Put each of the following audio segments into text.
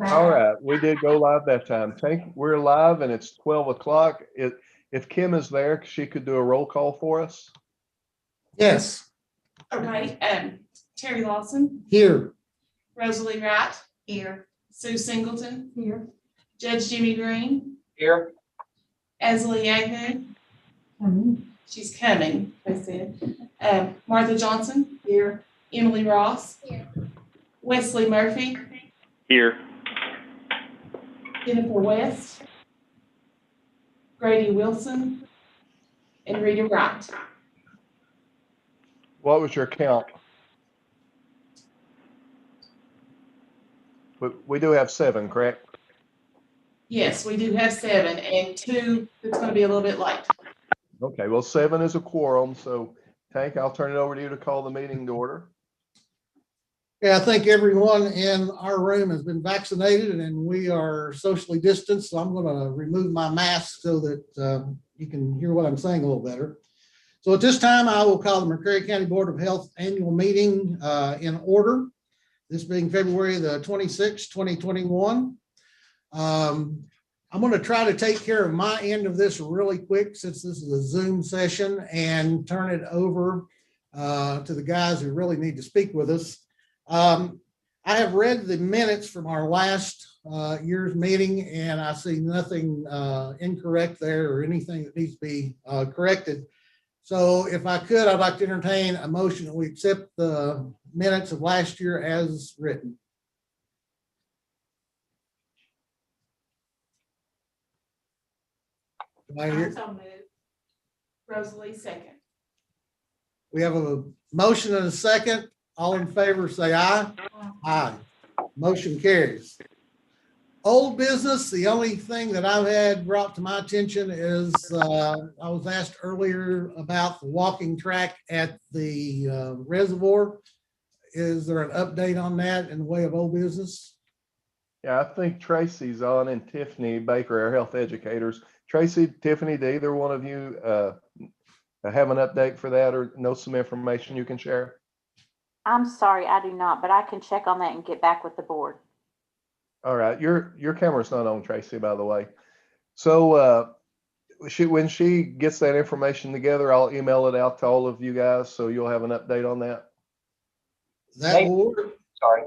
All right, we did go live that time. We're live and it's 12 o'clock. If Kim is there, she could do a roll call for us. Yes. Okay, Terry Lawson, Here. Rosalie Wright. Here. Sue Singleton. Here. Judge Jimmy Green. Here. Esley Agnew. She's coming, they said. Martha Johnson. Here. Emily Ross. Here. Wesley Murphy. Here. Jennifer West. Grady Wilson. And Rita Wright. What was your count? We do have 7, correct? Yes, we do have 7 and 2 that's going to be a little bit late. Okay, well, 7 is a quorum. So Tank, I'll turn it over to you to call the meeting to order. Yeah, I think everyone in our room has been vaccinated and we are socially distanced. So I'm going to remove my mask so that you can hear what I'm saying a little better. So at this time, I will call the McCreary County Board of Health annual meeting in order. This being February the 26th, 2021. I'm going to try to take care of my end of this really quick since this is a Zoom session and turn it over to the guys who really need to speak with us. I have read the minutes from our last year's meeting and I see nothing incorrect there or anything that needs to be corrected. So if I could, I'd like to entertain a motion that we accept the minutes of last year as written. Rosalie, second. We have a motion and a second. All in favor, say aye. Aye. Motion carries. Old business, the only thing that I've had brought to my attention is I was asked earlier about the walking track at the reservoir. Is there an update on that in the way of old business? Yeah, I think Tracy's on and Tiffany Baker, our health educators. Tracy, Tiffany, do either one of you have an update for that or know some information you can share? I'm sorry, I do not, but I can check on that and get back with the board. All right, your camera's not on, Tracy, by the way. So when she gets that information together, I'll email it out to all of you guys so you'll have an update on that. That Sorry,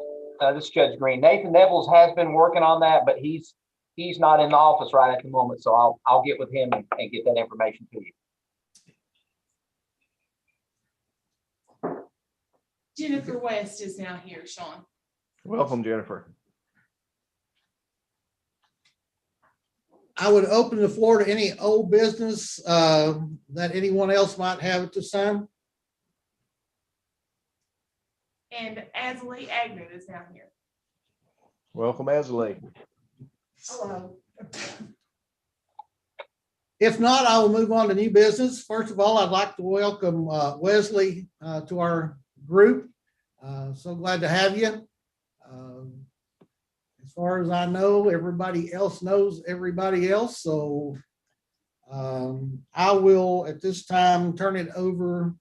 this is Judge Green. Nathan Nevels has been working on that, but he's not in the office right at the moment. So I'll get with him and get that information to you. Jennifer West is now here, Sean. Welcome, Jennifer. I would open the floor to any old business that anyone else might have at this time. And Esley Agnew is now here. Welcome, Esley. Hello. If not, I will move on to new business. First of all, I'd like to welcome Wesley to our group. So glad to have you. As far as I know, everybody else knows everybody else. So I will at this time turn it over.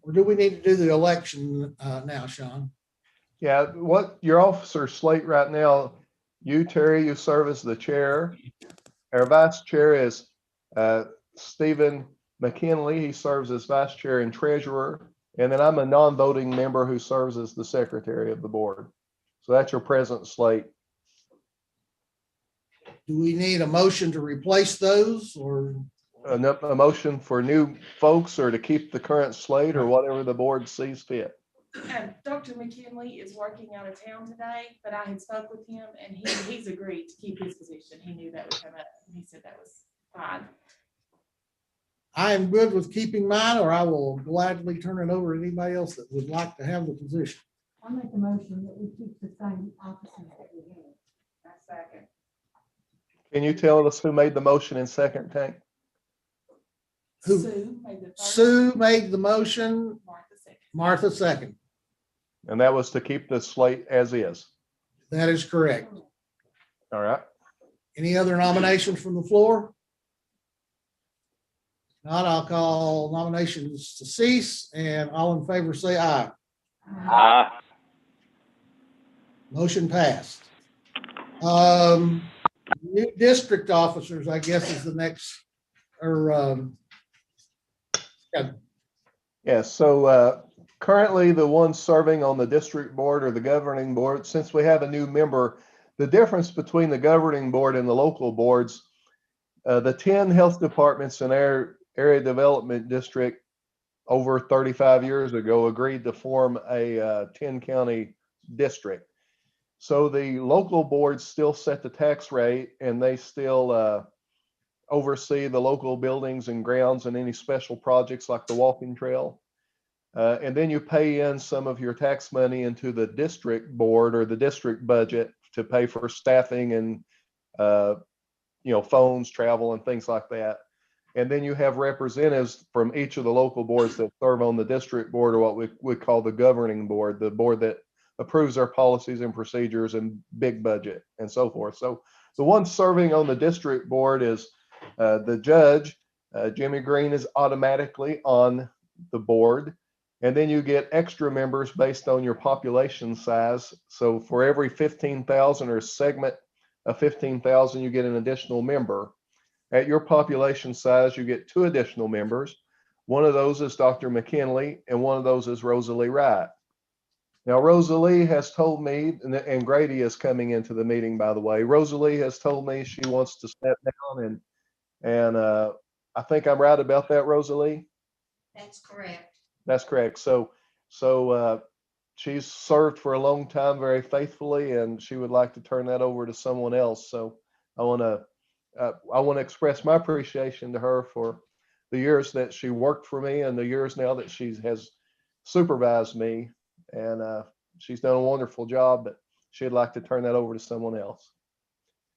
Or do we need to do the election now, Sean? Yeah, what your officer slate right now, you, Terry, you serve as the chair. Our vice chair is Stephen McKinley. He serves as vice chair and treasurer. And then I'm a non-voting member who serves as the secretary of the board. So that's your present slate. Do we need a motion to replace those or? A motion for new folks or to keep the current slate or whatever the board sees fit. Dr. McKinley is working out of town today, but I had spoke with him and he's agreed to keep his position. He knew that would come up. He said that was fine. I am good with keeping mine, or I will gladly turn it over to anybody else that would like to have the position. I'll make a motion that we keep the same officers that we have. I second. Can you tell us who made the motion in second, Tank? Who? Sue made the first. Sue made the motion. Martha second. Martha second. And that was to keep the slate as is. That is correct. All right. Any other nominations from the floor? Not, I'll call nominations to cease, and all in favor say aye. Aye. Motion passed. New district officers, I guess, is the next, or, yeah, Yes, so currently the ones serving on the district board or the governing board, since we have a new member, the difference between the governing board and the local boards, the 10 health departments in our area development district over 35 years ago agreed to form a 10 county district. So the local boards still set the tax rate and they still oversee the local buildings and grounds and any special projects like the walking trail. And then you pay in some of your tax money into the district board or the district budget to pay for staffing and phones, travel, and things like that. And then you have representatives from each of the local boards that serve on the district board, or what we would call the governing board, the board that approves our policies and procedures and big budget and so forth. So the one serving on the district board is the judge. Jimmy Green is automatically on the board. And then you get extra members based on your population size. So for every 15,000 or segment of 15,000, you get an additional member. At your population size, you get 2 additional members. One of those is Dr. McKinley, and one of those is Rosalie Wright. Now, Rosalie has told me, and Grady is coming into the meeting, by the way. Rosalie has told me she wants to step down, and I think I'm right about that, Rosalie? That's correct. That's correct. So she's served for a long time very faithfully, and she would like to turn that over to someone else. So I want to express my appreciation to her for the years that she worked for me and the years now that she has supervised me. And she's done a wonderful job, but she'd like to turn that over to someone else.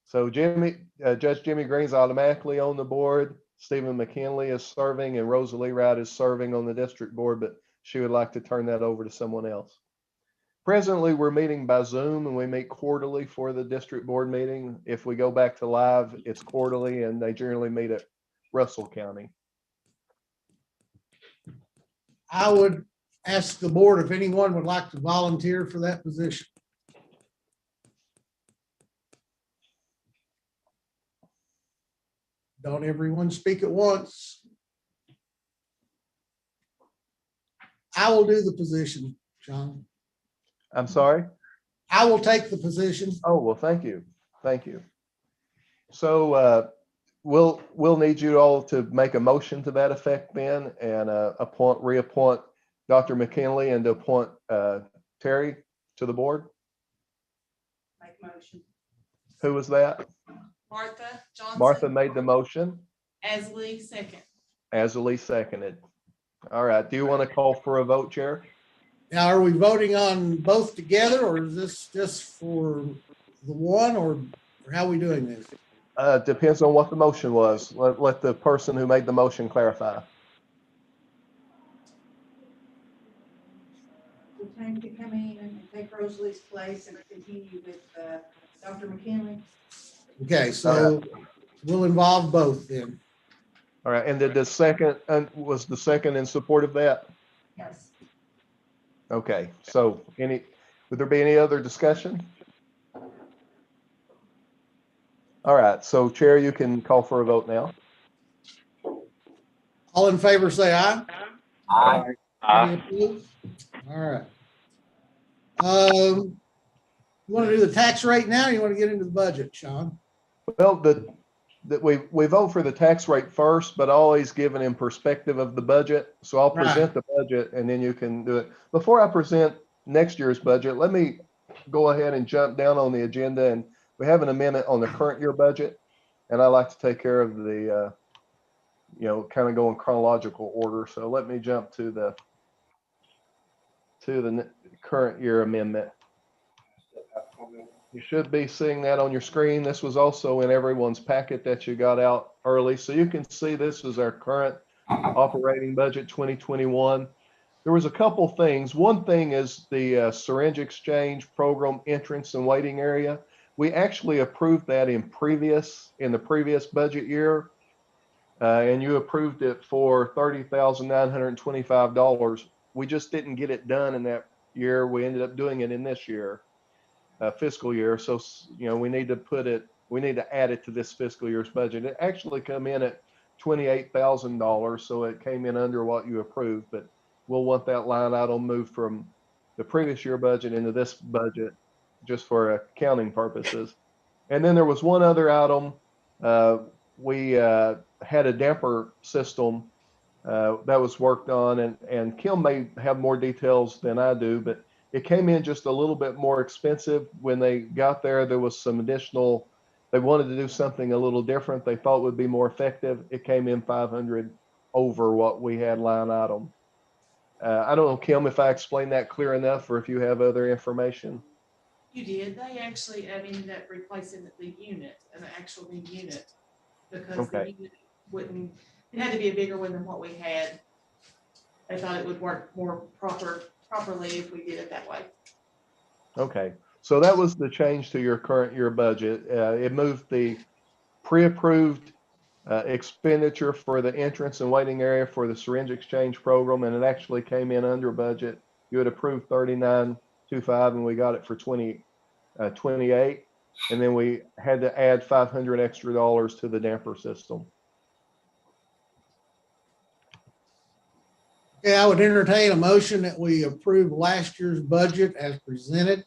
So Judge Jimmy Green's automatically on the board. Stephen McKinley is serving, and Rosalie Wright is serving on the district board, but she would like to turn that over to someone else. Presently, we're meeting by Zoom, and we meet quarterly for the district board meeting. If we go back to live, it's quarterly, and they generally meet at Russell County. I would ask the board if anyone would like to volunteer for that position. Don't everyone speak at once. I will do the position, John. I'm sorry? I will take the position. Oh, well, thank you. Thank you. So we'll need you all to make a motion to that effect then, and reappoint Dr. McKinley and to appoint Terry to the board. Make a motion. Who was that? Martha Johnson. Martha made the motion. Asley second. Asley seconded. All right. Do you want to call for a vote, Chair? Now, are we voting on both together, or is this just for the one, or how are we doing this? Depends on what the motion was. Let the person who made the motion clarify. We plan to come in and take Rosalie's place and continue with Dr. McKinley. Okay, so we'll involve both then. All right. And did the second, was the second in support of that? Yes. Okay. So would there be any other discussion? All right. So Chair, you can call for a vote now. All in favor, say aye. Aye. Any opposed? All right. You want to do the tax rate now, or you want to get into the budget, Sean? Well, we vote for the tax rate first, but always given in perspective of the budget. So I'll present the budget and then you can do it. Before I present next year's budget, let me go ahead and jump down on the agenda, and we have an amendment on the current year budget. And I like to take care of the, kind of go in chronological order. So let me jump to the current year amendment. You should be seeing that on your screen. This was also in everyone's packet that you got out early. So you can see this is our current operating budget 2021. There was a couple things. One thing is the syringe exchange program entrance and waiting area. We actually approved that in the previous budget year. And you approved it for $30,925. We just didn't get it done in that year. We ended up doing it in this year. fiscal year. So, we need to add it to this fiscal year's budget. It actually come in at $28,000, so it came in under what you approved, but we'll want that line item moved from the previous year budget into this budget just for accounting purposes. And then there was one other item. We had a damper system that was worked on, and Kim may have more details than I do, but it came in just a little bit more expensive. When they got there, there was some additional, they wanted to do something a little different. They thought would be more effective. It came in 500 over what we had line item. I don't know, Kim, if I explained that clear enough, or if you have other information. You did. They actually ended up replacing the unit, an actual new unit, because the Okay. unit wouldn't, it had to be a bigger one than what we had. They thought it would work more properly if we did it that way. Okay, so that was the change to your current year budget. It moved the pre-approved expenditure for the entrance and waiting area for the syringe exchange program, and it actually came in under budget. You had approved 39.25, and we got it for 28, and then we had to add 500 extra dollars to the damper system. Yeah, I would entertain a motion that we approve last year's budget as presented.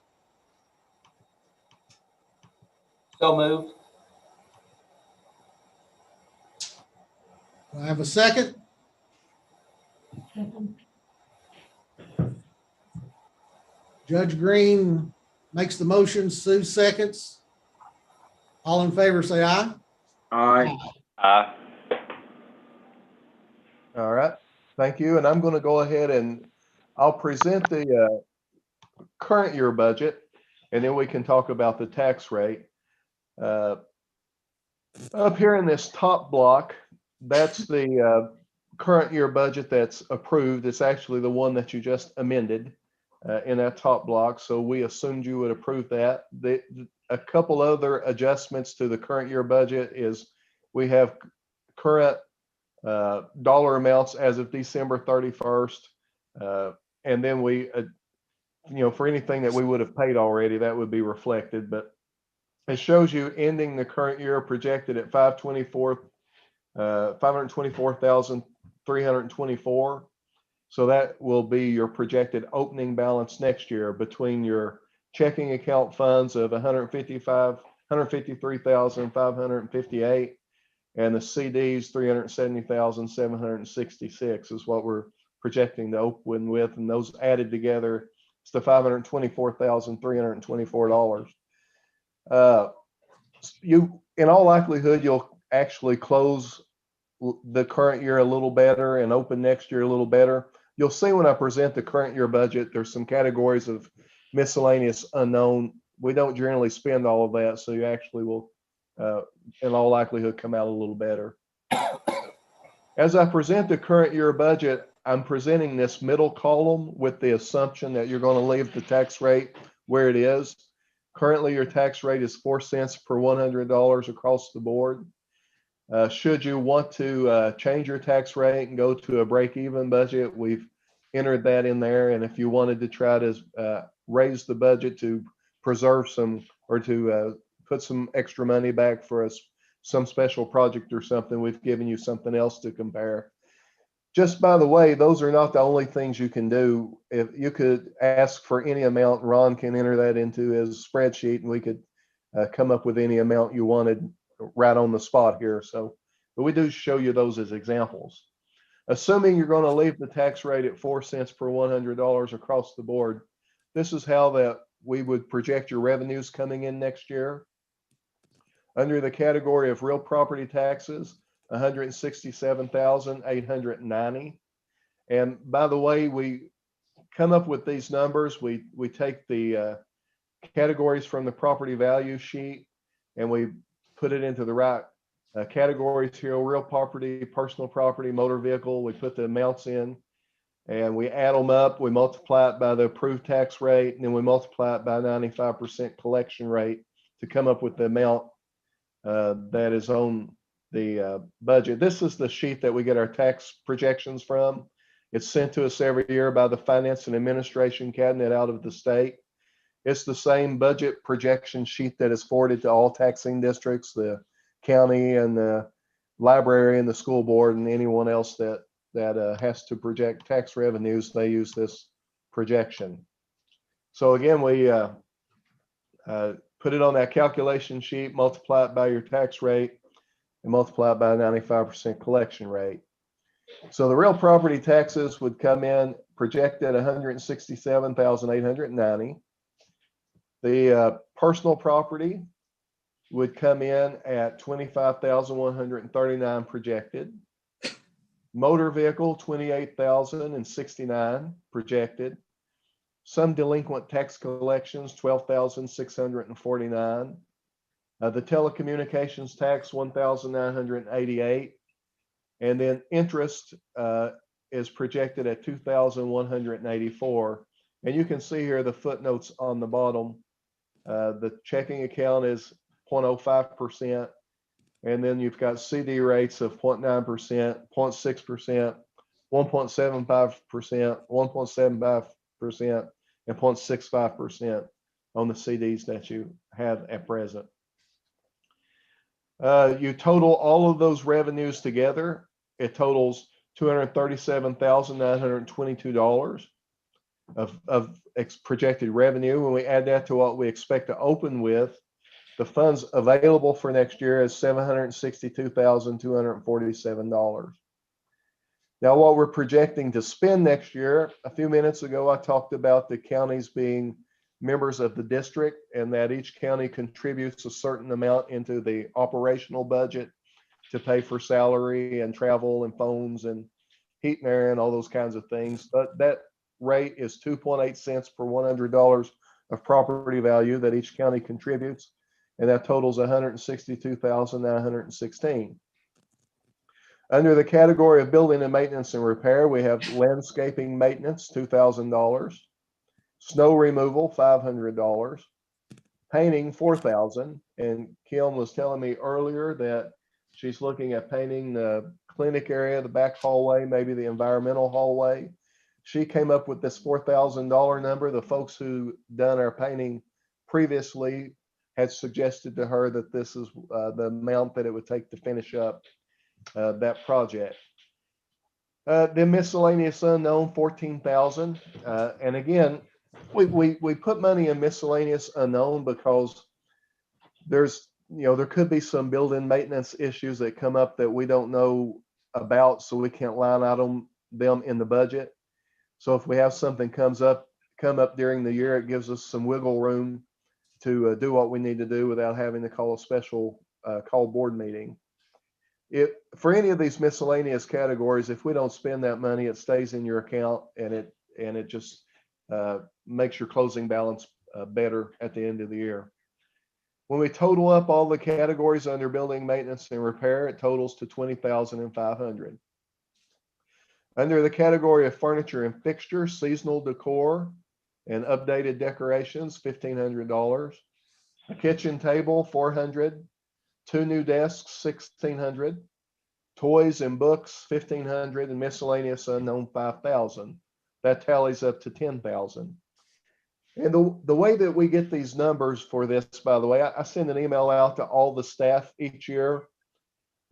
So moved. Do I have a second? Second. Judge Green makes the motion, Sue seconds. All in favor, say aye. Aye. Aye. All right, thank you. And I'm going to go ahead and I'll present the current year budget, and then we can talk about the tax rate. Up here in this top block, that's the current year budget that's approved. It's actually the one that you just amended in that top block. So we assumed you would approve that. A couple other adjustments to the current year budget is we have current dollar amounts as of December 31st. And then we, for anything that we would have paid already, that would be reflected. But it shows you ending the current year projected at 524,324. So that will be your projected opening balance next year between your checking account funds of 153,558 and the CDs 370,766 is what we're projecting to open with, and those added together, it's the $524,324. You, in all likelihood, you'll actually close the current year a little better and open next year a little better. You'll see when I present the current year budget, there's some categories of miscellaneous unknown. We don't generally spend all of that, so you actually will, in all likelihood, come out a little better. As I present the current year budget, I'm presenting this middle column with the assumption that you're going to leave the tax rate where it is. Currently, your tax rate is 4 cents per $100 across the board. Should you want to change your tax rate and go to a break-even budget, we've entered that in there. And if you wanted to try to raise the budget to preserve some, or to put some extra money back for us, some special project or something, we've given you something else to compare. Just by the way, those are not the only things you can do. If you could ask for any amount, Ron can enter that into his spreadsheet, and we could come up with any amount you wanted right on the spot here. So, but we do show you those as examples. Assuming you're going to leave the tax rate at 4 cents per $100 across the board, this is how that we would project your revenues coming in next year. Under the category of real property taxes, 167,890. And by the way, we come up with these numbers. We take the categories from the property value sheet, and we put it into the right categories here: real property, personal property, motor vehicle. We put the amounts in, and we add them up. We multiply it by the approved tax rate, and then we multiply it by 95% collection rate to come up with the amount that is on the budget. This is the sheet that we get our tax projections from. It's sent to us every year by the Finance and Administration Cabinet out of the state. It's the same budget projection sheet that is forwarded to all taxing districts, the county and the library and the school board and anyone else that has to project tax revenues. They use this projection. So again, we put it on that calculation sheet, multiply it by your tax rate, and multiply it by a 95% collection rate. So the real property taxes would come in projected 167,890. The personal property would come in at 25,139 projected. Motor vehicle, 28,069 projected. Some delinquent tax collections, 12,649. The telecommunications tax, 1,988. And then interest is projected at 2,184. And you can see here the footnotes on the bottom. The checking account is 0.05%. And then you've got CD rates of 0.9%, 0.6%, 1.75%, 1.75%, and 0.65% on the CDs that you have at present. You total all of those revenues together, it totals $237,922 of projected revenue. When we add that to what we expect to open with, the funds available for next year is $762,247. Now, what we're projecting to spend next year, a few minutes ago, I talked about the counties being members of the district and that each county contributes a certain amount into the operational budget to pay for salary and travel and phones and heat and air and all those kinds of things. But that rate is 2.8 cents per $100 of property value that each county contributes. And that totals 162,916. Under the category of building and maintenance and repair, we have landscaping maintenance, $2,000, snow removal, $500, painting, $4,000. And Kim was telling me earlier that she's looking at painting the clinic area, the back hallway, maybe the environmental hallway. She came up with this $4,000 number. The folks who done our painting previously had suggested to her that this is the amount that it would take to finish up that project. Then miscellaneous unknown, 14,000. And again, we put money in miscellaneous unknown because there's, there could be some building maintenance issues that come up that we don't know about, so we can't line item them in the budget. So if we have something come up during the year, it gives us some wiggle room to do what we need to do without having to call a special call board meeting. For any of these miscellaneous categories, if we don't spend that money, it stays in your account and it just makes your closing balance better at the end of the year. When we total up all the categories under building maintenance and repair, it totals to $20,500. Under the category of furniture and fixtures, seasonal decor and updated decorations, $1,500. A kitchen table, $400. 2 new desks, $1,600. Toys and books, $1,500, and miscellaneous unknown, $5,000. That tallies up to $10,000. And the way that we get these numbers for this, by the way, I send an email out to all the staff each year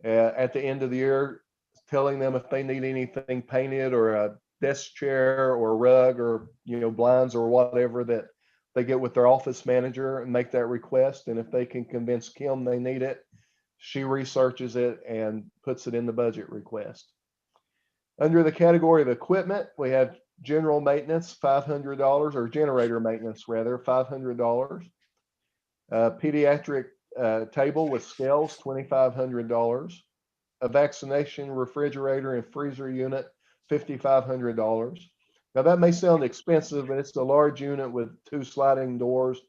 at the end of the year, telling them if they need anything painted or a desk chair or rug or blinds or whatever, that they get with their office manager and make that request. And if they can convince Kim they need it, she researches it and puts it in the budget request. Under the category of equipment, we have general maintenance, $500, or generator maintenance rather, $500. Pediatric table with scales, $2,500. A vaccination refrigerator and freezer unit, $5,500. Now that may sound expensive, but it's a large unit with 2 sliding doors.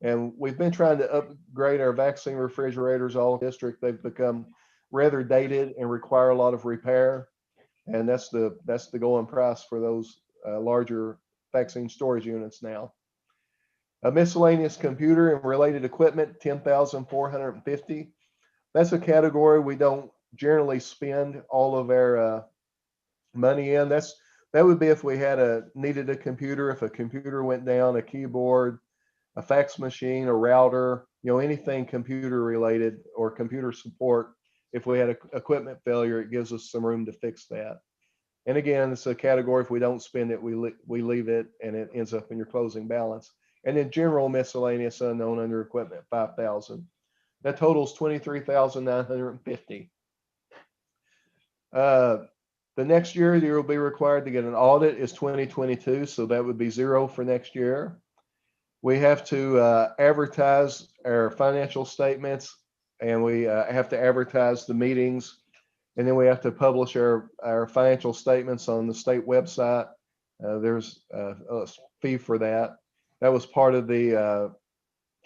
And we've been trying to upgrade our vaccine refrigerators all district. They've become rather dated and require a lot of repair. And that's the going price for those larger vaccine storage units now. A miscellaneous computer and related equipment, $10,450. That's a category we don't generally spend all of our money in. That would be if we needed a computer, if a computer went down, a keyboard, a fax machine, a router, anything computer related or computer support. If we had equipment failure, it gives us some room to fix that. And again, it's a category, if we don't spend it, we leave it and it ends up in your closing balance. And then general miscellaneous unknown under equipment, 5,000. That totals 23,950. The next year you will be required to get an audit is 2022, so that would be 0 for next year. We have to advertise our financial statements, and we have to advertise the meetings, and then we have to publish our financial statements on the state website. There's a fee for that. That was part of the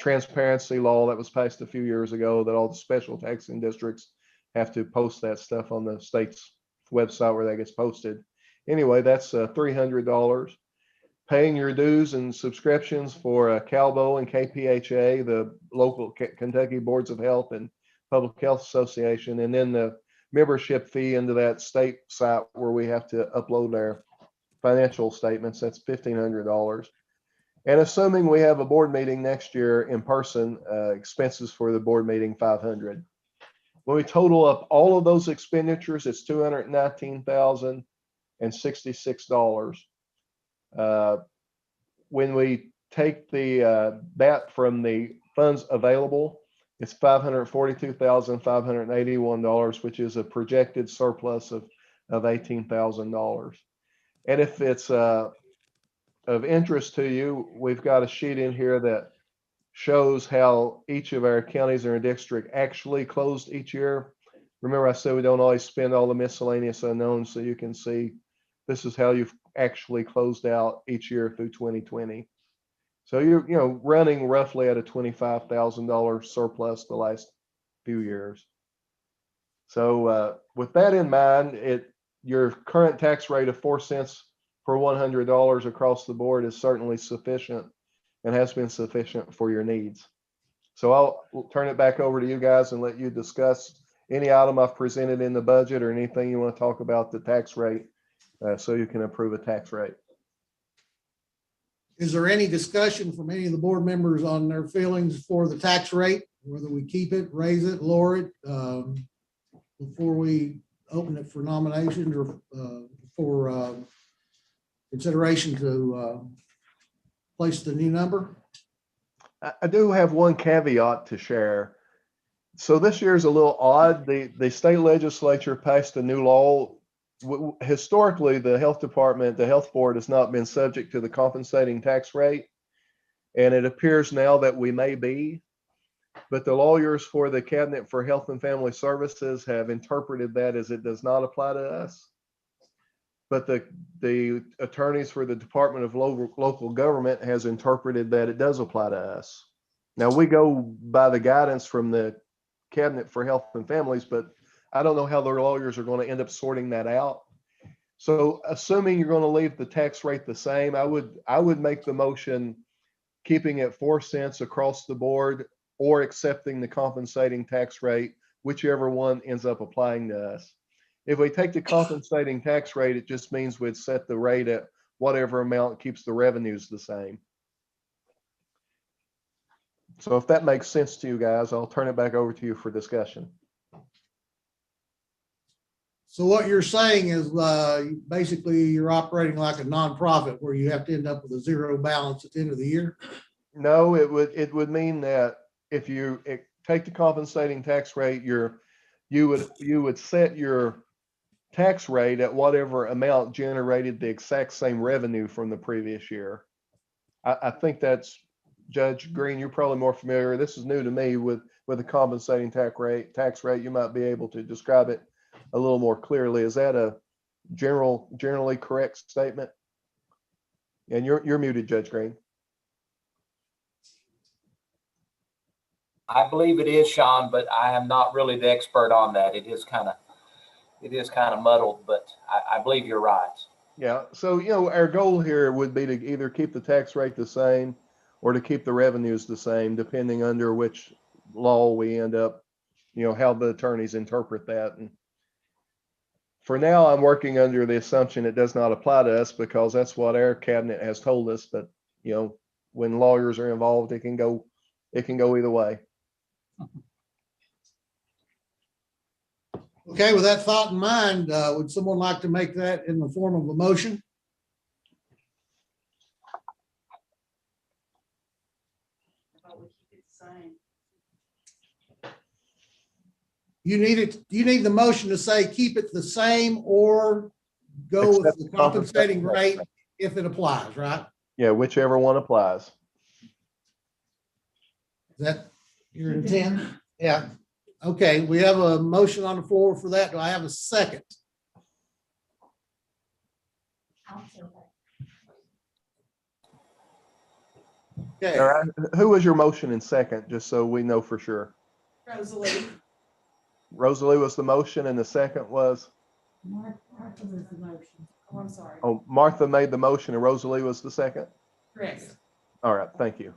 transparency law that was passed a few years ago, that all the special taxing districts have to post that stuff on the state's website where that gets posted. Anyway, that's $300. Paying your dues and subscriptions for CalBO and KPHA, the local Kentucky Boards of Health and Public Health Association, and then the membership fee into that state site where we have to upload our financial statements. That's $1,500. And assuming we have a board meeting next year in person, expenses for the board meeting, $500. When we total up all of those expenditures, it's $219,066. When we take that from the funds available, it's $542,581, which is a projected surplus of $18,000. And if it's of interest to you, we've got a sheet in here that shows how each of our counties in our district actually closed each year. Remember, I said we don't always spend all the miscellaneous unknowns, so you can see this is how you've actually closed out each year through 2020. So you're running roughly at a $25,000 surplus the last few years. So with that in mind, your current tax rate of 4 cents per $100 across the board is certainly sufficient and has been sufficient for your needs. So I'll turn it back over to you guys and let you discuss any item I've presented in the budget or anything you want to talk about the tax rate, so you can approve a tax rate. Is there any discussion from any of the board members on their feelings for the tax rate, whether we keep it, raise it, lower it, before we open it for nominations or for consideration to place the new number? I do have one caveat to share. So this year is a little odd. The state legislature passed a new law. Historically, the health department, the health board has not been subject to the compensating tax rate. And it appears now that we may be. But the lawyers for the Cabinet for Health and Family Services have interpreted that as it does not apply to us. But the attorneys for the Department of Local Government has interpreted that it does apply to us. Now, we go by the guidance from the Cabinet for Health and Families, but I don't know how their lawyers are going to end up sorting that out. So assuming you're going to leave the tax rate the same, I would make the motion keeping it 4 cents across the board or accepting the compensating tax rate, whichever one ends up applying to us. If we take the compensating tax rate, it just means we'd set the rate at whatever amount keeps the revenues the same. So if that makes sense to you guys, I'll turn it back over to you for discussion. So what you're saying is basically you're operating like a nonprofit where you have to end up with a zero balance at the end of the year? No, it would mean that if you take the compensating tax rate, you would set your tax rate at whatever amount generated the exact same revenue from the previous year. I think that's, Judge Green, you're probably more familiar. This is new to me with the compensating tax rate. You might be able to describe it a little more clearly. Is that a generally correct statement? And you're muted, Judge Green. I believe it is, Sean, but I am not really the expert on that. It is kind of muddled, but I believe you're right. Yeah. So, our goal here would be to either keep the tax rate the same or to keep the revenues the same, depending under which law we end up, how the attorneys interpret that. And for now, I'm working under the assumption it does not apply to us because that's what our cabinet has told us. But, when lawyers are involved, it can go either way. Okay, with that thought in mind, would someone like to make that in the form of a motion? I thought we keep it the same. You need the motion to say, keep it the same or go with Except the the compensating compensating rate if it applies, right? Yeah, whichever one applies. Is that your intent? Yeah. Okay, we have a motion on the floor for that. Do I have a second? I'll say that. Okay, All right. Who was your motion in second, just so we know for sure? Rosalie, Rosalie was the motion and the second was, Martha was the motion. oh, I'm sorry, oh, Martha made the motion and Rosalie was the second? correct. All right, thank you.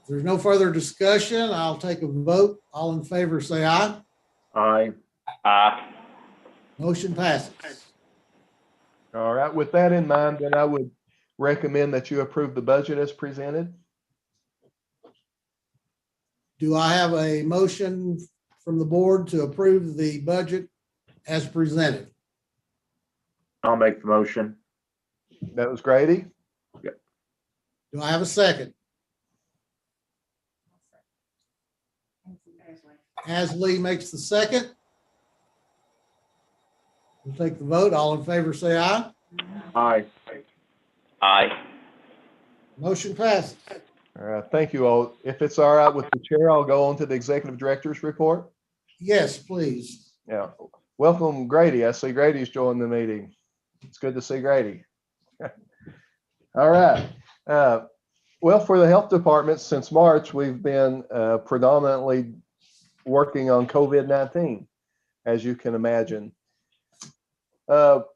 if there's no further discussion, I'll take a vote. All in favor, say aye. Aye. Motion passes. All right, with that in mind, then I would recommend that you approve the budget as presented. Do I have a motion from the board to approve the budget as presented? I'll make the motion. That was Grady. Do I have a second? As Lee makes the second. We'll take the vote. All in favor, say aye. Aye. Aye. Motion passes. All right, thank you all. If it's all right with the chair, I'll go on to the executive director's report. Yes, please. Yeah, welcome Grady. I see Grady's joined the meeting. It's good to see Grady. All right. Well, for the health department, since March, we've been predominantly working on COVID-19, as you can imagine. For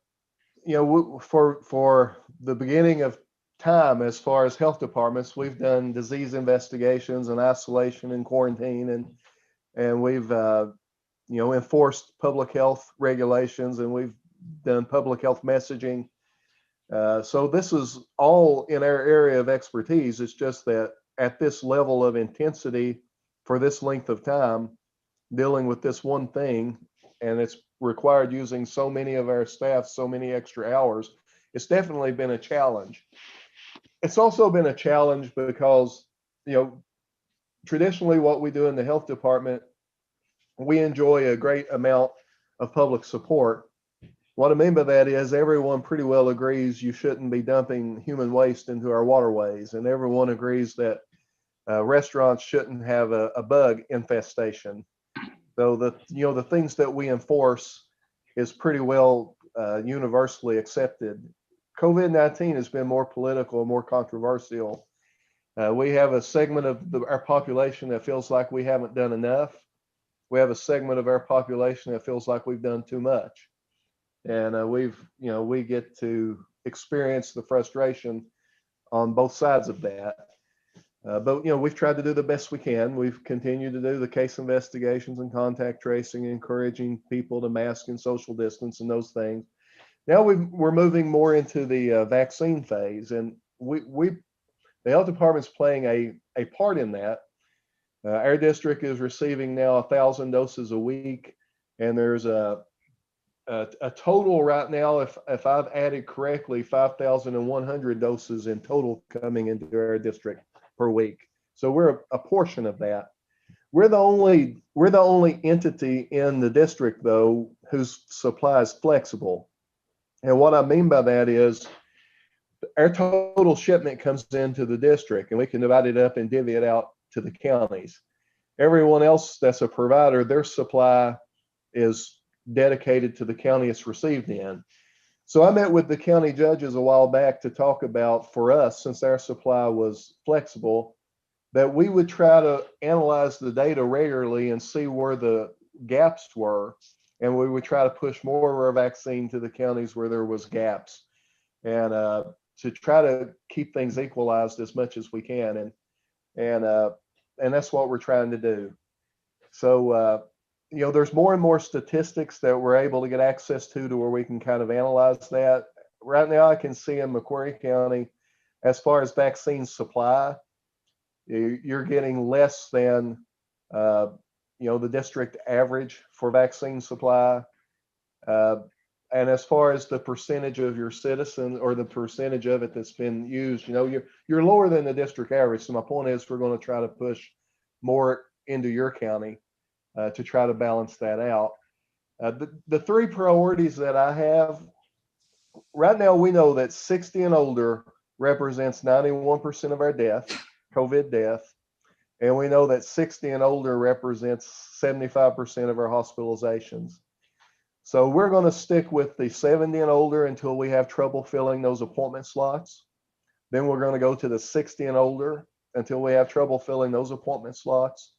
the beginning of time, as far as health departments, we've done disease investigations and isolation and quarantine, and we've enforced public health regulations, and we've done public health messaging. So this is all in our area of expertise. It's just that at this level of intensity for this length of time, dealing with this one thing, and it's required using so many of our staff, so many extra hours, it's definitely been a challenge. It's also been a challenge because, traditionally what we do in the health department, we enjoy a great amount of public support. What I mean by that is everyone pretty well agrees you shouldn't be dumping human waste into our waterways, and everyone agrees that restaurants shouldn't have a bug infestation. So the things that we enforce is pretty well universally accepted. COVID-19 has been more political, more controversial. We have a segment of our population that feels like we haven't done enough. We have a segment of our population that feels like we've done too much. And we get to experience the frustration on both sides of that. But we've tried to do the best we can. We've continued to do the case investigations and contact tracing, encouraging people to mask and social distance and those things. Now we're moving more into the vaccine phase, and the health department's playing a part in that. Our district is receiving now 1,000 doses a week, and there's a total right now, if I've added correctly, 5,100 doses in total coming into our district per week. So we're a portion of that. We're the only entity in the district though whose supply is flexible. And what I mean by that is our total shipment comes into the district and we can divide it up and divvy it out to the counties. Everyone else that's a provider, their supply is dedicated to the county it's received in. So I met with the county judges a while back to talk about, for us, since our supply was flexible, that we would try to analyze the data regularly and see where the gaps were. And we would try to push more of our vaccine to the counties where there was gaps, and to try to keep things equalized as much as we can. And that's what we're trying to do. So, there's more and more statistics that we're able to get access to where we can kind of analyze that. Right now, I can see in McCreary County as far as vaccine supply, you're getting less than, the district average for vaccine supply. And as far as the percentage of your citizens or the percentage of it that's been used, you're lower than the district average. So my point is, we're going to try to push more into your county to try to balance that out. The three priorities that I have right now, we know that 60 and older represents 91% of our death, COVID death. And we know that 60 and older represents 75% of our hospitalizations. So we're going to stick with the 70 and older until we have trouble filling those appointment slots. Then we're going to go to the 60 and older until we have trouble filling those appointment slots.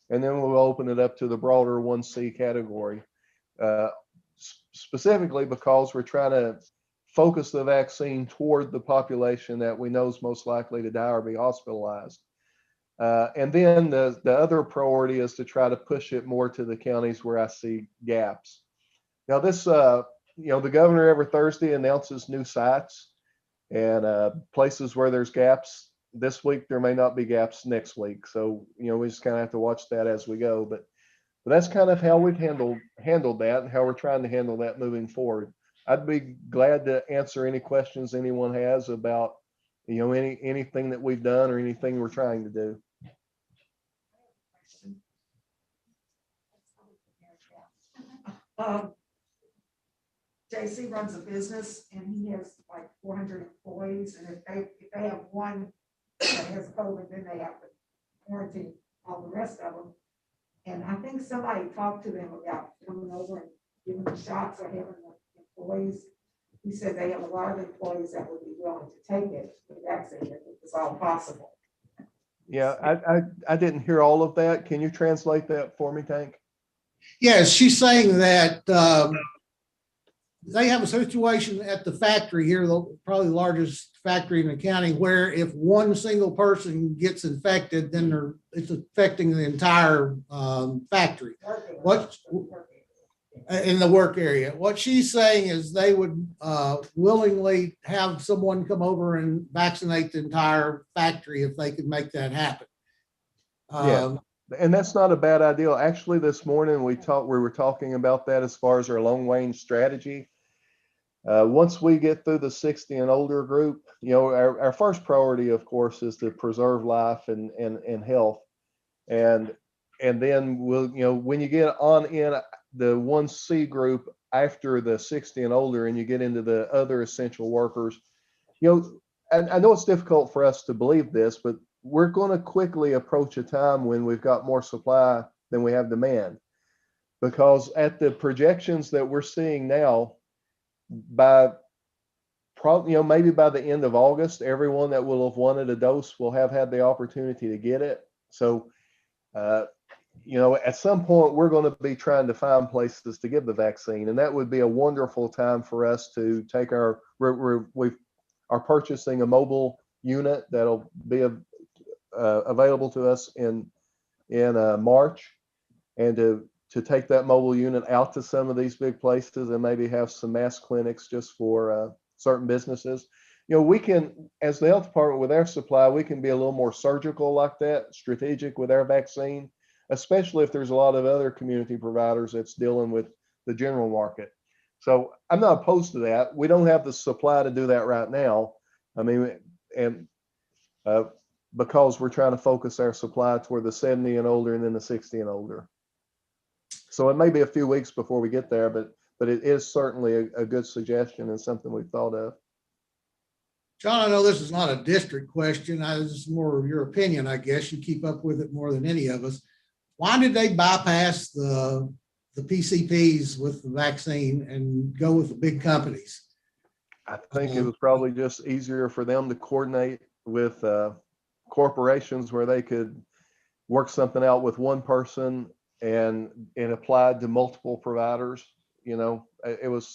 And then we'll open it up to the broader 1C category, specifically because we're trying to focus the vaccine toward the population that we know is most likely to die or be hospitalized. And then the other priority is to try to push it more to the counties where I see gaps. Now this, the governor every Thursday announces new sites and places where there's gaps. This week, there may not be gaps next week. So, we just kind of have to watch that as we go. But that's kind of how we've handled that and how we're trying to handle that moving forward. I'd be glad to answer any questions anyone has about, anything that we've done or anything we're trying to do. JC runs a business and he has like 400 employees, and if they have one that has COVID, then they have to quarantine all the rest of them. And I think somebody talked to them about coming over and giving them shots or having the employees. He said they have a lot of employees that would be willing to take it, the vaccine, if it was all possible. Yeah, I didn't hear all of that. Can you translate that for me, Tank? Yes, she's saying that they have a situation at the factory here, probably the largest factory in the county, where if one single person gets infected, then it's affecting the entire factory. In the work area. What she's saying is they would willingly have someone come over and vaccinate the entire factory if they could make that happen. Yeah. And that's not a bad idea. Actually, this morning we were talking about that as far as our long range strategy. Once we get through the 60 and older group, our first priority, of course, is to preserve life and health. And then we'll, when you get on in the 1C group after the 60 and older and you get into the other essential workers, I know it's difficult for us to believe this, but we're going to quickly approach a time when we've got more supply than we have demand, because at the projections that we're seeing now, by probably, maybe by the end of August, everyone that will have wanted a dose will have had the opportunity to get it. So, at some point we're going to be trying to find places to give the vaccine, and that would be a wonderful time for us to take we are purchasing a mobile unit that'll be available to us in March, and to take that mobile unit out to some of these big places and maybe have some mass clinics just for certain businesses. We can, as the health department with our supply, we can be a little more surgical like that, strategic with our vaccine, especially if there's a lot of other community providers that's dealing with the general market. So I'm not opposed to that. We don't have the supply to do that right now. I mean, and because we're trying to focus our supply toward the 70 and older and then the 60 and older. So it may be a few weeks before we get there, but it is certainly a good suggestion and something we've thought of. John, I know this is not a district question. This is more of your opinion, I guess. You keep up with it more than any of us. Why did they bypass the PCPs with the vaccine and go with the big companies? I think it was probably just easier for them to coordinate with corporations where they could work something out with one person and applied to multiple providers. It was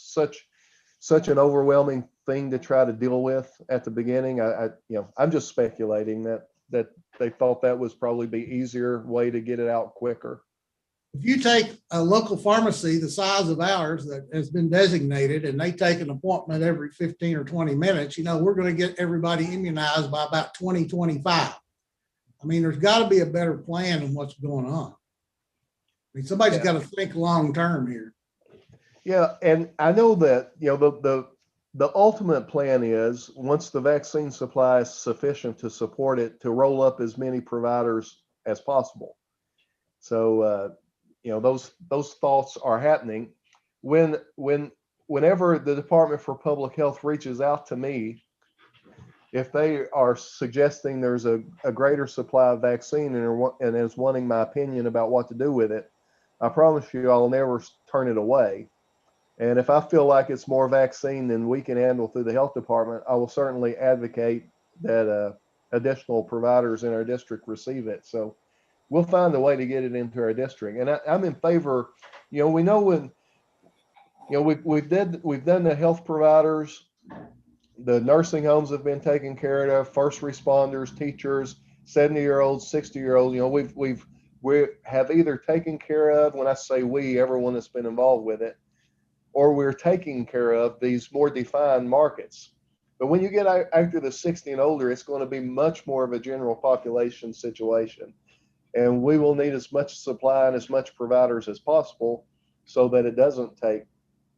such an overwhelming thing to try to deal with at the beginning. I'm just speculating that they thought that was probably the easier way to get it out quicker. If you take a local pharmacy the size of ours that has been designated and they take an appointment every 15 or 20 minutes, we're going to get everybody immunized by about 2025. I mean, there's got to be a better plan than what's going on. I mean, somebody's got to think long term here. Yeah, and I know that, the ultimate plan is, once the vaccine supply is sufficient to support it, to roll up as many providers as possible. So, those thoughts are happening. Whenever the Department for Public Health reaches out to me, if they are suggesting there's a greater supply of vaccine and is wanting my opinion about what to do with it, I promise you I'll never turn it away. And if I feel like it's more vaccine than we can handle through the health department, I will certainly advocate that additional providers in our district receive it. So we'll find a way to get it into our district. And I'm in favor. We know when, we've done the health providers, the nursing homes have been taken care of, first responders, teachers, 70-year-olds, 60-year-olds. We have either taken care of, when I say we, everyone that's been involved with it, or we're taking care of these more defined markets. But when you get after the 60 and older, it's going to be much more of a general population situation. And we will need as much supply and as much providers as possible so that it doesn't take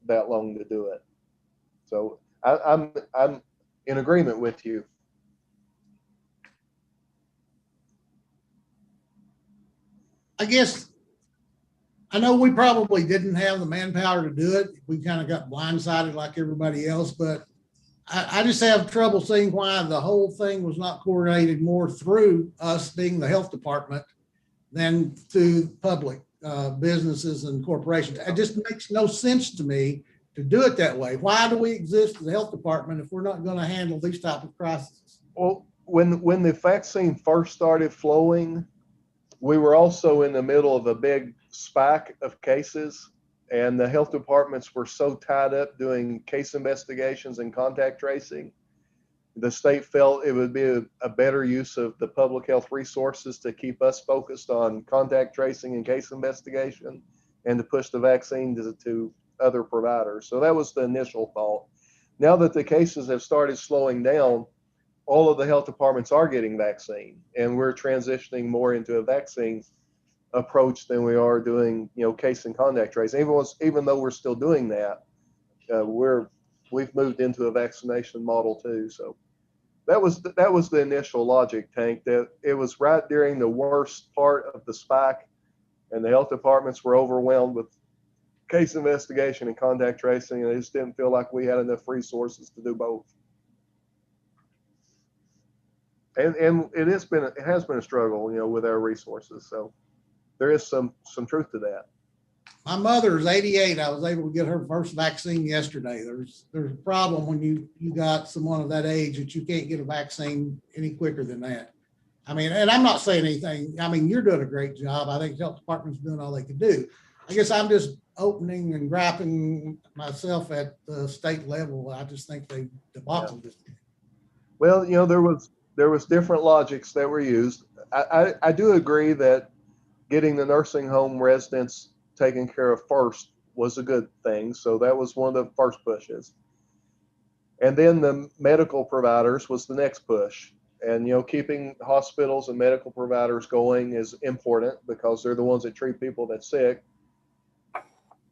that long to do it. So I'm in agreement with you. I guess I know we probably didn't have the manpower to do it. We kind of got blindsided like everybody else, but I just have trouble seeing why the whole thing was not coordinated more through us being the health department than to public businesses and corporations. It just makes no sense to me to do it that way. Why do we exist as the health department if we're not going to handle these type of crises? Well, when the vaccine first started flowing, we were also in the middle of a big spike of cases, and the health departments were so tied up doing case investigations and contact tracing. The state felt it would be a better use of the public health resources to keep us focused on contact tracing and case investigation, and to push the vaccine to other providers. So that was the initial thought. Now that the cases have started slowing down, all of the health departments are getting vaccine, and we're transitioning more into a vaccine approach than we are doing, case and contact tracing. Even though we're still doing that, we've moved into a vaccination model too. So that was the initial logic, Tank. That it was right during the worst part of the spike, and the health departments were overwhelmed with case investigation and contact tracing, and they just didn't feel like we had enough resources to do both. And it has been a struggle, with our resources. So there is some truth to that. My mother's 88. I was able to get her first vaccine yesterday. There's a problem when you got someone of that age that you can't get a vaccine any quicker than that. I mean, and I'm not saying anything. I mean, you're doing a great job. I think the health department's doing all they can do. I guess I'm just opening and grappling myself at the state level. I just think they debauched this. Well, there was different logics that were used. I do agree that getting the nursing home residents taken care of first was a good thing. So that was one of the first pushes. And then the medical providers was the next push. And, keeping hospitals and medical providers going is important because they're the ones that treat people that's sick.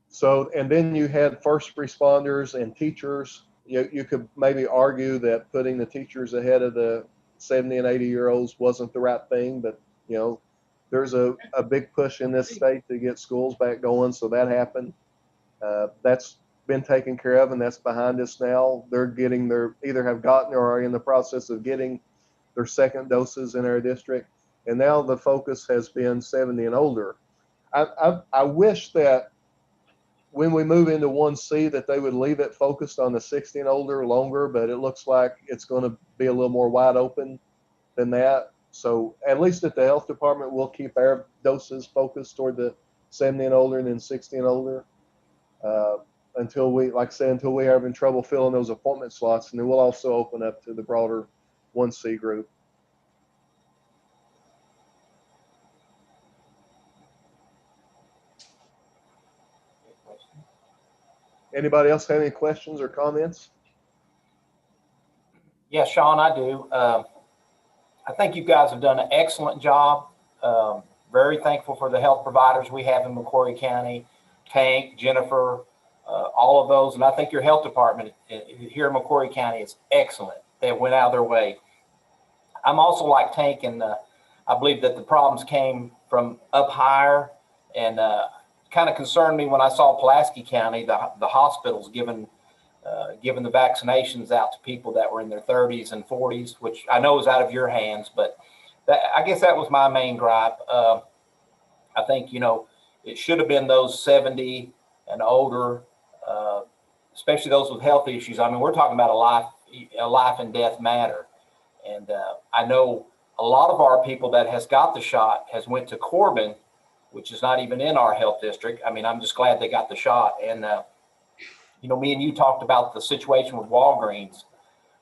So, and then you had first responders and teachers. You could maybe argue that putting the teachers ahead of the 70 and 80-year-olds wasn't the right thing, but there's a big push in this state to get schools back going, so that happened. That's been taken care of, and that's behind us now. They're getting either have gotten or are in the process of getting their second doses in our district, and now the focus has been 70 and older. I wish that when we move into 1C that they would leave it focused on the 60 and older longer, but it looks like it's going to be a little more wide open than that. So at least at the health department, we'll keep our doses focused toward the 70 and older and then 60 and older until we are having trouble filling those appointment slots. And then we'll also open up to the broader 1C group. Anybody else have any questions or comments? Yeah, Sean, I do. I think you guys have done an excellent job. Very thankful for the health providers we have in McCreary County, Tank, Jennifer, all of those. And I think your health department here in McCreary County is excellent. They went out of their way. I'm also like Tank, and I believe that the problems came from up higher, and kind of concerned me when I saw Pulaski County, the hospitals giving the vaccinations out to people that were in their 30s and 40s, which I know is out of your hands, but I guess that was my main gripe. I think, it should have been those 70 and older, especially those with health issues. I mean, we're talking about a life and death matter. And I know a lot of our people that has got the shot has went to Corbin, which is not even in our health district. I mean, I'm just glad they got the shot. And, me and you talked about the situation with Walgreens,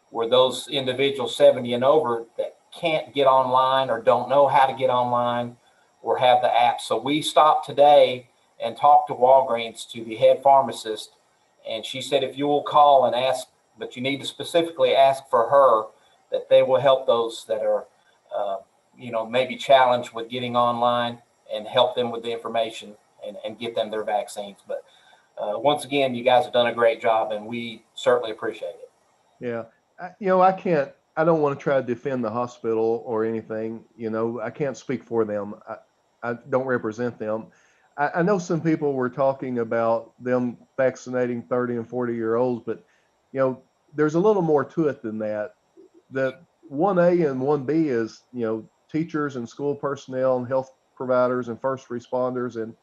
where those individuals 70 and over that can't get online or don't know how to get online or have the app. So we stopped today and talked to Walgreens, to the head pharmacist, and she said, if you will call and ask, but you need to specifically ask for her, that they will help those that are, maybe challenged with getting online, and help them with the information and get them their vaccines. But once again, you guys have done a great job, and we certainly appreciate it. Yeah. I don't want to try to defend the hospital or anything. I can't speak for them. I don't represent them. I know some people were talking about them vaccinating 30 and 40-year-olds, but, there's a little more to it than that. The 1A and 1B is, teachers and school personnel and health providers and first responders, and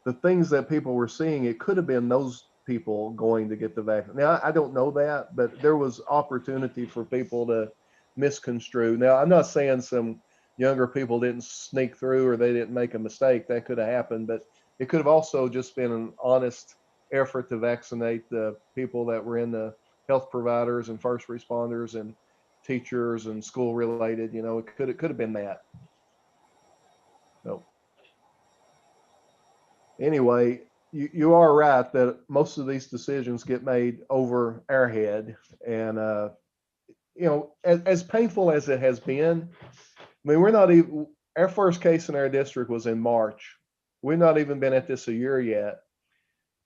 the things that people were seeing, it could have been those people going to get the vaccine. Now, I don't know that, but there was opportunity for people to misconstrue. Now, I'm not saying some younger people didn't sneak through or they didn't make a mistake. That could have happened, but it could have also just been an honest effort to vaccinate the people that were in the health providers and first responders and teachers and school related. It could have been that. So anyway, you are right that most of these decisions get made over our head, and as painful as it has been, I mean, we're not even, our first case in our district was in March. We've not even been at this a year yet,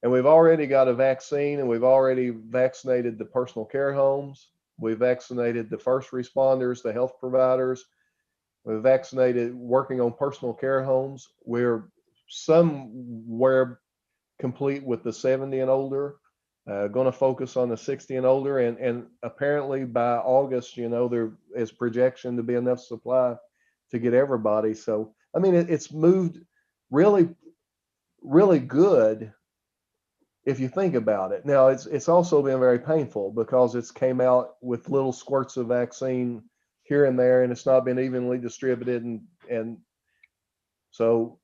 and we've already got a vaccine, and we've already vaccinated the personal care homes. We've vaccinated the first responders, the health providers. We've vaccinated working on personal care homes. We're somewhere complete with the 70 and older, going to focus on the 60 and older. And apparently by August, there is projection to be enough supply to get everybody. So, I mean, it's moved really, really good if you think about it. Now, it's also been very painful because it's came out with little squirts of vaccine here and there, and it's not been evenly distributed. And so,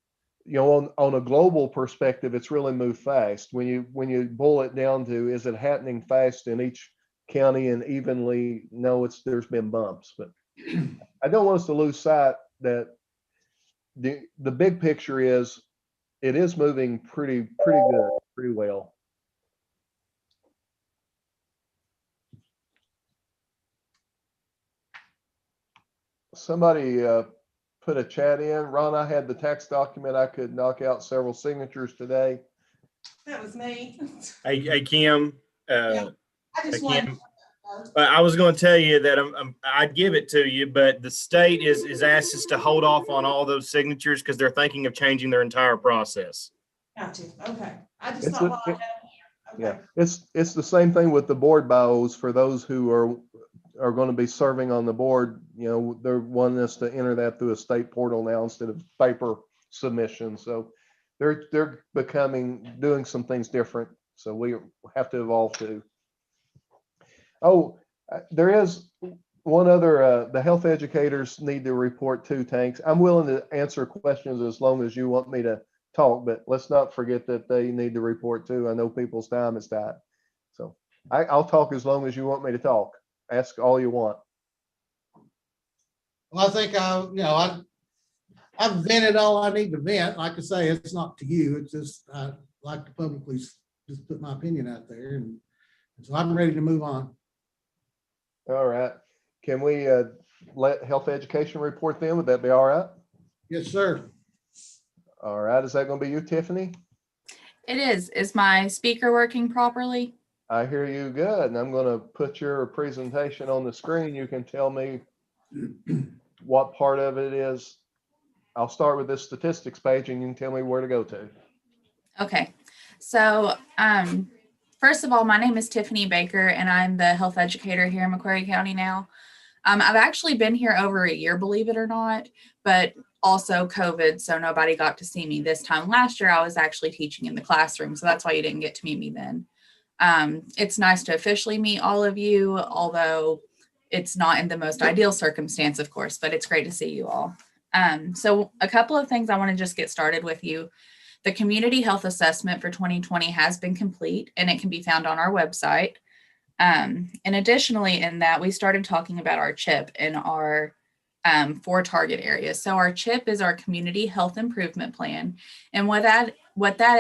on a global perspective, it's really moved fast. When you boil it down to, is it happening fast in each county and evenly? No, there's been bumps, but I don't want us to lose sight that the big picture is it is moving pretty good, pretty well. Somebody put a chat in. Ron, I had the tax document. I could knock out several signatures today. That was me. Hey Kim. I just wanted. Kim, I was going to tell you that I'd give it to you, but the state is asked us to hold off on all those signatures because they're thinking of changing their entire process. Gotcha. Okay. I just thought while I had them here. Okay. Yeah, it's the same thing with the board bios for those who are going to be serving on the board. They're wanting us to enter that through a state portal now instead of paper submission. So they're doing some things different. So we have to evolve too. Oh, there is one other, the health educators need to report too, Tanks. I'm willing to answer questions as long as you want me to talk, but let's not forget that they need to report too. I know people's time is tight. So I'll talk as long as you want me to talk. Ask all you want. Well, I think I've vented all I need to vent. Like I say, it's not to you. It's just I like to publicly just put my opinion out there, and so I'm ready to move on. All right. Can we let health education report then? Would that be all right? Yes, sir. All right. Is that going to be you, Tiffany? It is. Is my speaker working properly? I hear you good. And I'm going to put your presentation on the screen. You can tell me what part of it is. I'll start with this statistics page and you can tell me where to go to. Okay. So, first of all, my name is Tiffany Baker and I'm the health educator here in McCreary County now. I've actually been here over a year, believe it or not, but also COVID, so nobody got to see me this time. Last year, I was actually teaching in the classroom, so that's why you didn't get to meet me then. It's nice to officially meet all of you, although it's not in the most ideal circumstance, of course, but it's great to see you all. So a couple of things I want to just get started with you. The community health assessment for 2020 has been complete and it can be found on our website. And additionally in that, we started talking about our CHIP and our 4 target areas. So our CHIP is our community health improvement plan. And what that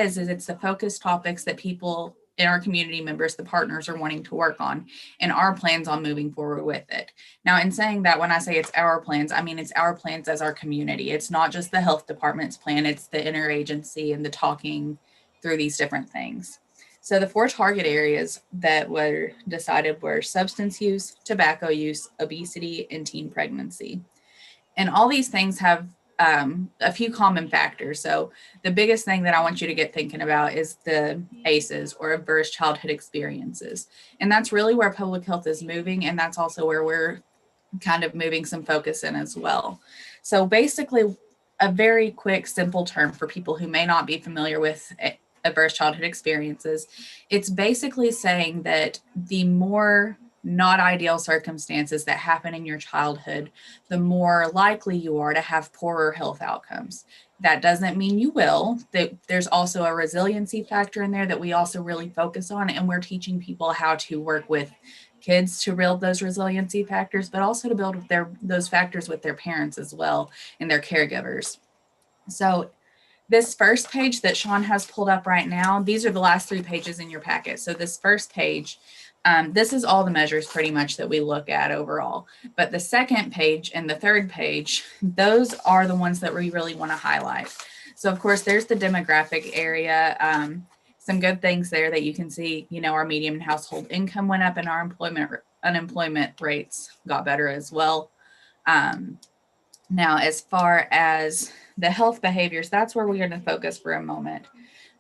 is it's the focus topics that people in our community members, the partners, are wanting to work on, and our plans on moving forward with it. Now, in saying that, when I say it's our plans, I mean it's our plans as our community. It's not just the health department's plan, it's the interagency and the talking through these different things. So the 4 target areas that were decided were substance use, tobacco use, obesity, and teen pregnancy. And all these things have a few common factors. So the biggest thing that I want you to get thinking about is the ACEs, or adverse childhood experiences. And that's really where public health is moving. And that's also where we're kind of moving some focus in as well. So basically, a very quick, simple term for people who may not be familiar with adverse childhood experiences. It's basically saying that the more not ideal circumstances that happen in your childhood, the more likely you are to have poorer health outcomes. That doesn't mean you will. There's also a resiliency factor in there that we also really focus on, and we're teaching people how to work with kids to build those resiliency factors, but also to build those factors with their parents as well and their caregivers. So this first page that Sean has pulled up right now, these are the last 3 pages in your packet. So this first page, this is all the measures pretty much that we look at overall. But the second page and the third page, those are the ones that we really want to highlight. So of course, there's the demographic area. Some good things there that you can see, our median household income went up and our unemployment rates got better as well. Now, as far as the health behaviors, that's where we're going to focus for a moment.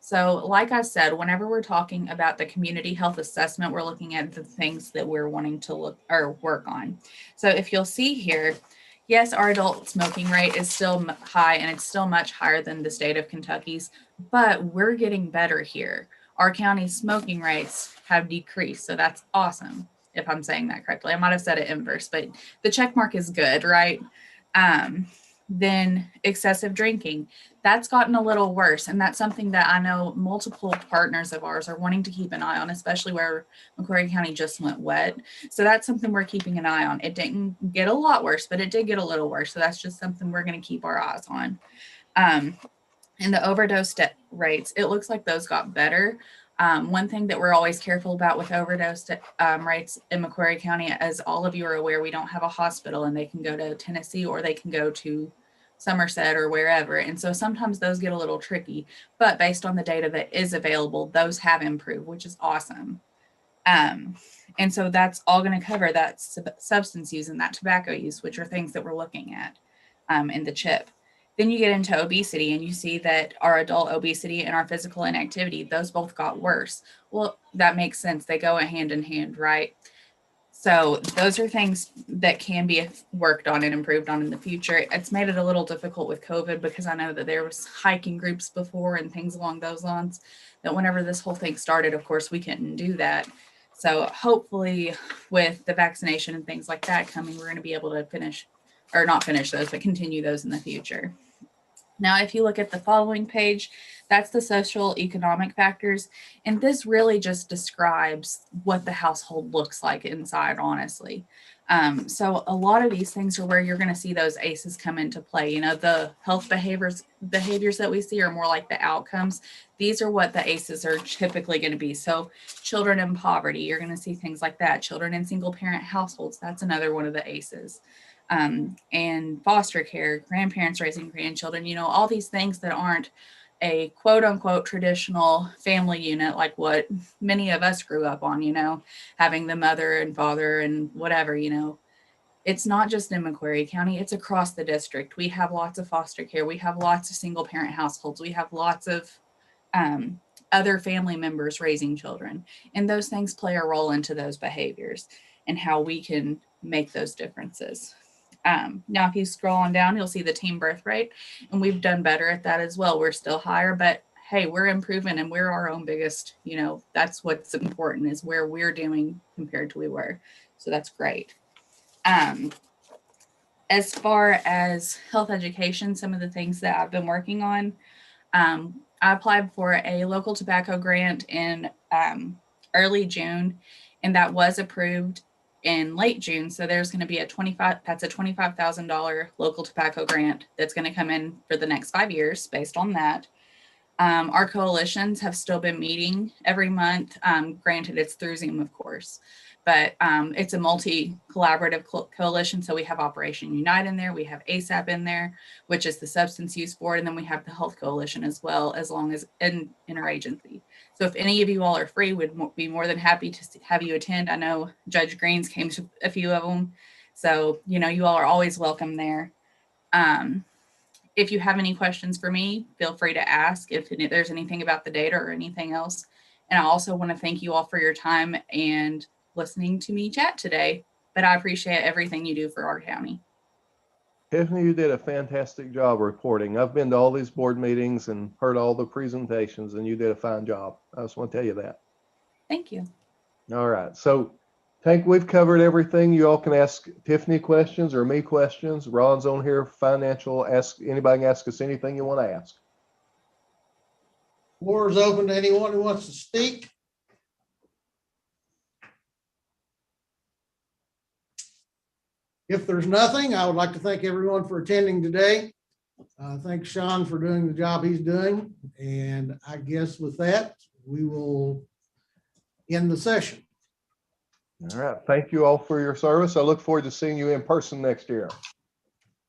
So like I said, whenever we're talking about the community health assessment, we're looking at the things that we're wanting to look or work on. So if you'll see here, yes, our adult smoking rate is still high and it's still much higher than the state of Kentucky's, but we're getting better here. Our county's smoking rates have decreased. So that's awesome. If I'm saying that correctly, I might have said it inverse, but the check mark is good, right? Then excessive drinking, that's gotten a little worse. And that's something that I know multiple partners of ours are wanting to keep an eye on, especially where McCreary County just went wet. So that's something we're keeping an eye on. It didn't get a lot worse, but it did get a little worse. So that's just something we're going to keep our eyes on. And the overdose rates, it looks like those got better. One thing that we're always careful about with overdose rates in McCreary County, as all of you are aware, we don't have a hospital and they can go to Tennessee or they can go to Somerset or wherever. And so sometimes those get a little tricky, but based on the data that is available, those have improved, which is awesome. And so that's all going to cover that substance use and that tobacco use, which are things that we're looking at in the CHIP. Then you get into obesity and you see that our adult obesity and our physical inactivity, those both got worse. Well, that makes sense. They go hand in hand, right? So those are things that can be worked on and improved on in the future. It's made it a little difficult with COVID because I know that there was hiking groups before and things along those lines that whenever this whole thing started, of course, we couldn't do that. So hopefully with the vaccination and things like that coming, we're going to be able to continue those in the future. Now, if you look at the following page, that's the social economic factors. And this really just describes what the household looks like inside, honestly. So a lot of these things are where you're going to see those ACEs come into play. You know, the health behaviors that we see are more like the outcomes. These are what the ACEs are typically going to be. So children in poverty, you're going to see things like that. Children in single parent households, that's another one of the ACEs. And foster care, grandparents raising grandchildren, you know, all these things that aren't a quote unquote traditional family unit like what many of us grew up on, you know, having the mother and father and whatever, you know. It's not just in McCreary County, it's across the district. We have lots of foster care. We have lots of single parent households. We have lots of other family members raising children. And those things play a role into those behaviors and how we can make those differences. Now, if you scroll on down, you'll see the teen birth rate, and we've done better at that as well. We're still higher, but hey, we're improving and we're our own biggest, you know, that's what's important is where we're doing compared to we were. So that's great. As far as health education, some of the things that I've been working on, I applied for a local tobacco grant in early June, and that was approved in late June. So there's going to be a $25,000 local tobacco grant that's going to come in for the next 5 years based on that. Our coalitions have still been meeting every month. Granted, it's through Zoom, of course, but it's a multi-collaborative coalition. So we have Operation Unite in there. We have ASAP in there, which is the Substance Use Board. And then we have the Health Coalition as well, as long as an interagency. So if any of you all are free, we'd be more than happy to have you attend. I know Judge Greens came to a few of them. So, you know, you all are always welcome there. If you have any questions for me, feel free to ask if there's anything about the data or anything else. And I also want to thank you all for your time and listening to me chat today, but I appreciate everything you do for our county. Tiffany, you did a fantastic job reporting. I've been to all these board meetings and heard all the presentations, and you did a fine job. I just want to tell you that. Thank you. All right. So I think we've covered everything. You all can ask Tiffany questions or me questions. Ron's on here, financial. Ask anybody, can ask us anything you want to ask. Floor is open to anyone who wants to speak. If there's nothing, I would like to thank everyone for attending today. Thanks Sean for doing the job he's doing. And I guess with that, we will end the session. All right. Thank you all for your service. I look forward to seeing you in person next year.